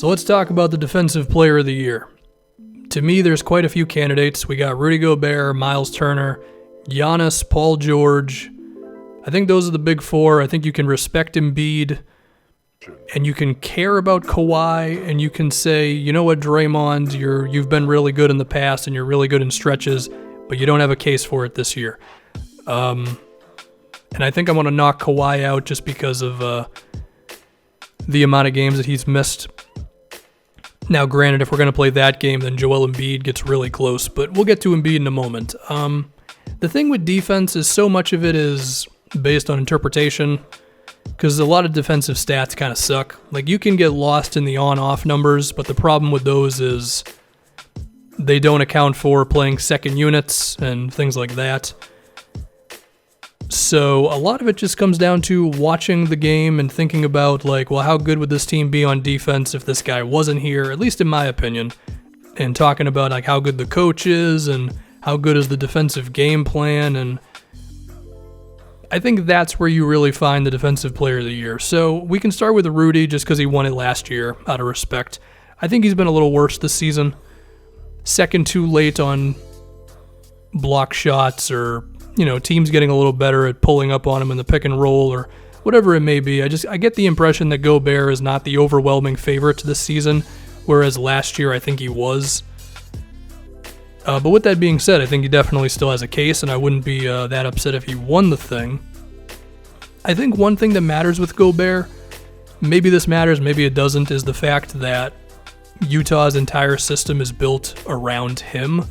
So let's talk about the Defensive Player of the Year. To me, there's quite a few candidates. We got Rudy Gobert, Myles Turner, Giannis, Paul George. I think those are the big four. I think you can respect Embiid, and you can care about Kawhi, and you can say, you know what, Draymond, you've been really good in the past, and you're really good in stretches, but you don't have a case for it this year. And I think I'm going to knock Kawhi out just because of the amount of games that he's missed. Now, granted, if we're going to play that game, then Joellen Beat gets really close, but we'll get to Embiid in a moment. The thing with defense is so much of it is based on interpretation, because a lot of defensive stats kind of suck. Like, you can get lost in the on-off numbers, but the problem with those is they don't account for playing second units and things like that. So a lot of it just comes down to watching the game and thinking about, like, well, how good would this team be on defense if this guy wasn't here, at least in my opinion, and talking about, like, how good the coach is and how good is the defensive game plan, and I think that's where you really find the Defensive Player of the Year. So we can start with Rudy just because he won it last year, out of respect. I think he's been a little worse this season. Second too late on block shots, or teams getting a little better at pulling up on him in the pick and roll, or whatever it may be. I get the impression that Gobert is not the overwhelming favorite this season, whereas last year I think he was. But with that being said, I think he definitely still has a case, and I wouldn't be that upset if he won the thing. I think one thing that matters with Gobert, maybe this matters, maybe it doesn't, is the fact that Utah's entire system is built around him,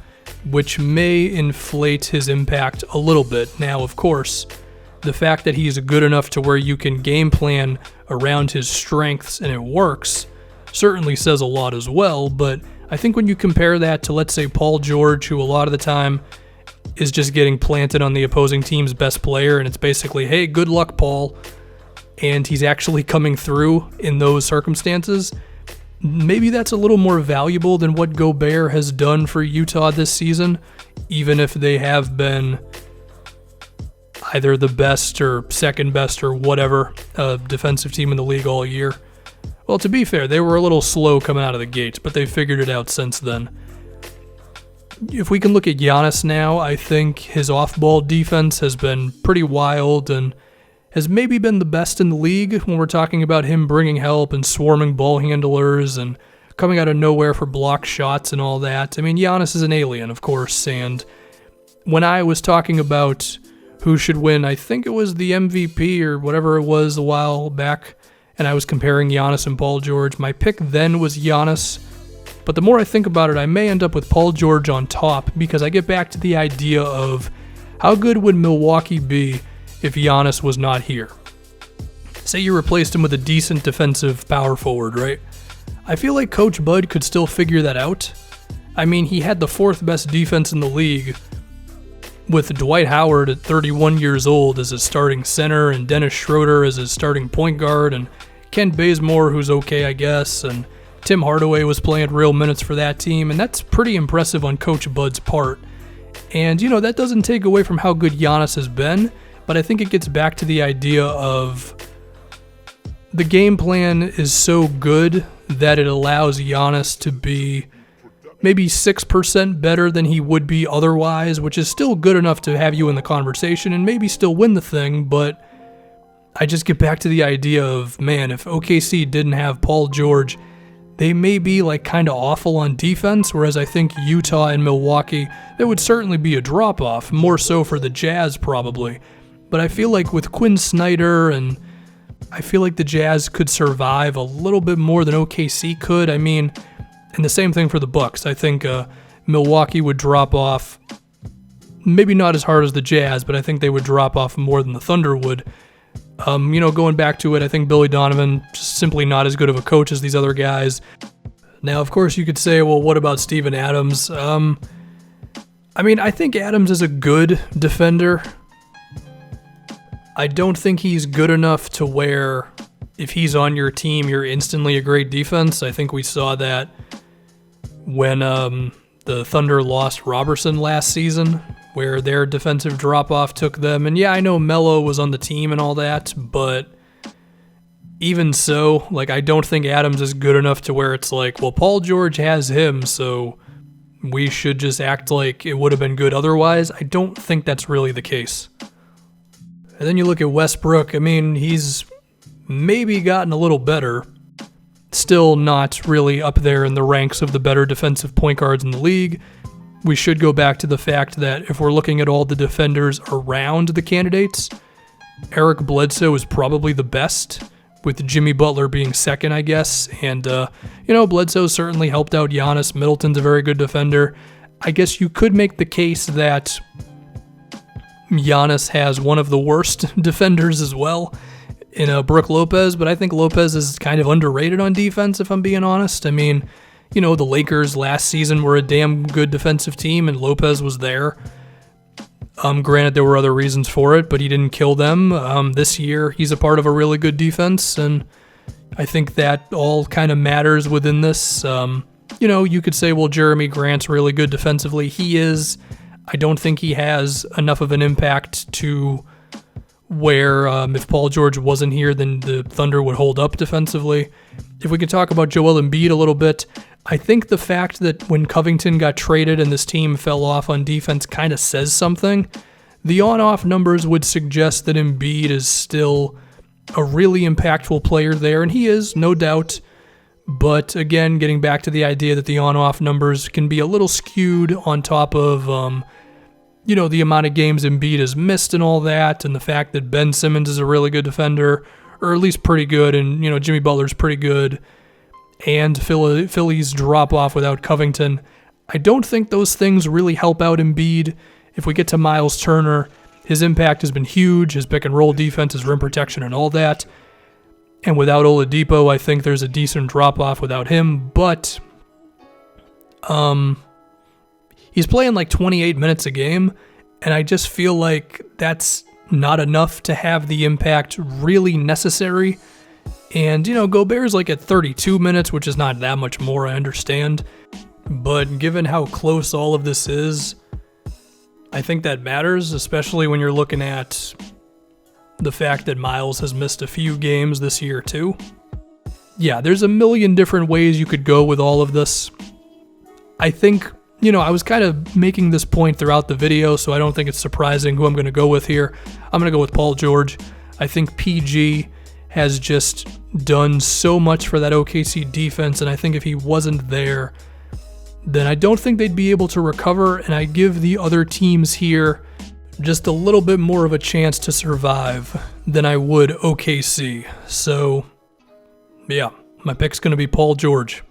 which may inflate his impact a little bit. Now, of course, the fact that he's good enough to where you can game plan around his strengths and it works certainly says a lot as well, but I think when you compare that to, let's say, Paul George, who a lot of the time is just getting planted on the opposing team's best player, and it's basically, hey, good luck, Paul, and he's actually coming through in those circumstances, maybe that's a little more valuable than what Gobert has done for Utah this season, even if they have been either the best or second best or whatever defensive team in the league all year. Well, to be fair, they were a little slow coming out of the gates, but they figured it out since then. If we can look at Yanis now, I think his off-ball defense has been pretty wild and has maybe been the best in the league when we're talking about him bringing help and swarming ball handlers and coming out of nowhere for block shots and all that. I mean, Giannis is an alien, of course, and when I was talking about who should win, I think it was the MVP or whatever it was a while back, and I was comparing Giannis and Paul George, my pick then was Giannis, but the more I think about it, I may end up with Paul George on top, because I get back to the idea of how good would Milwaukee be if Giannis was not here. Say you replaced him with a decent defensive power forward, right? I feel like Coach Bud could still figure that out. I mean, he had the fourth best defense in the league with Dwight Howard at 31 years old as his starting center and Dennis Schroeder as his starting point guard and Kent Bazemore, who's okay, I guess, and Tim Hardaway was playing real minutes for that team, and that's pretty impressive on Coach Bud's part. And, that doesn't take away from how good Giannis has been, but I think it gets back to the idea of the game plan is so good that it allows Giannis to be maybe 6% better than he would be otherwise, which is still good enough to have you in the conversation and maybe still win the thing, but I just get back to the idea of, man, if OKC didn't have Paul George, they may be like kind of awful on defense, whereas I think Utah and Milwaukee, there would certainly be a drop-off, more so for the Jazz probably. But I feel like with Quinn Snyder, and I feel like the Jazz could survive a little bit more than OKC could. I mean, and the same thing for the Bucks. I think Milwaukee would drop off, maybe not as hard as the Jazz, but I think they would drop off more than the Thunder would. Going back to it, I think Billy Donovan just simply not as good of a coach as these other guys. Now, of course, you could say, well, what about Steven Adams? I think Adams is a good defender. I don't think he's good enough to where if he's on your team, you're instantly a great defense. I think we saw that when the Thunder lost Robertson last season, where their defensive drop-off took them. And yeah, I know Melo was on the team and all that, but even so, like, I don't think Adams is good enough to where it's like, well, Paul George has him, so we should just act like it would have been good otherwise. I don't think that's really the case. And then you look at Westbrook. I mean, he's maybe gotten a little better. Still not really up there in the ranks of the better defensive point guards in the league. We should go back to the fact that if we're looking at all the defenders around the candidates, Eric Bledsoe is probably the best, with Jimmy Butler being second, I guess. And, Bledsoe certainly helped out Giannis. Middleton's a very good defender. I guess you could make the case that Giannis has one of the worst defenders as well in Brook Lopez, but I think Lopez is kind of underrated on defense, if I'm being honest. I mean, the Lakers last season were a damn good defensive team, and Lopez was there. Granted, there were other reasons for it, but he didn't kill them. This year, he's a part of a really good defense, and I think that all kind of matters within this. You could say, well, Jeremy Grant's really good defensively. He is. I don't think he has enough of an impact to where if Paul George wasn't here, then the Thunder would hold up defensively. If we could talk about Joellen Beat a little bit, I think the fact that when Covington got traded and this team fell off on defense kind of says something. The on-off numbers would suggest that Embiid is still a really impactful player there, and he is, no doubt. But again, getting back to the idea that the on-off numbers can be a little skewed on top of, the amount of games Embiid has missed and all that, and the fact that Ben Simmons is a really good defender, or at least pretty good, and, Jimmy Butler's pretty good, and Philly's drop off without Covington. I don't think those things really help out Embiid. If we get to Myles Turner, his impact has been huge, his pick and roll defense, his rim protection and all that. And without Oladipo, I think there's a decent drop off without him, but he's playing like 28 minutes a game, and I just feel like that's not enough to have the impact really necessary. And, Gobert's like at 32 minutes, which is not that much more, I understand. But given how close all of this is, I think that matters, especially when you're looking at the fact that Myles has missed a few games this year too. Yeah, there's a million different ways you could go with all of this. I think, I was kind of making this point throughout the video, so I don't think it's surprising who I'm going to go with here. I'm going to go with Paul George. I think PG has just done so much for that OKC defense, and I think if he wasn't there, then I don't think they'd be able to recover, and I give the other teams here just a little bit more of a chance to survive than I would OKC. So, yeah, my pick's going to be Paul George.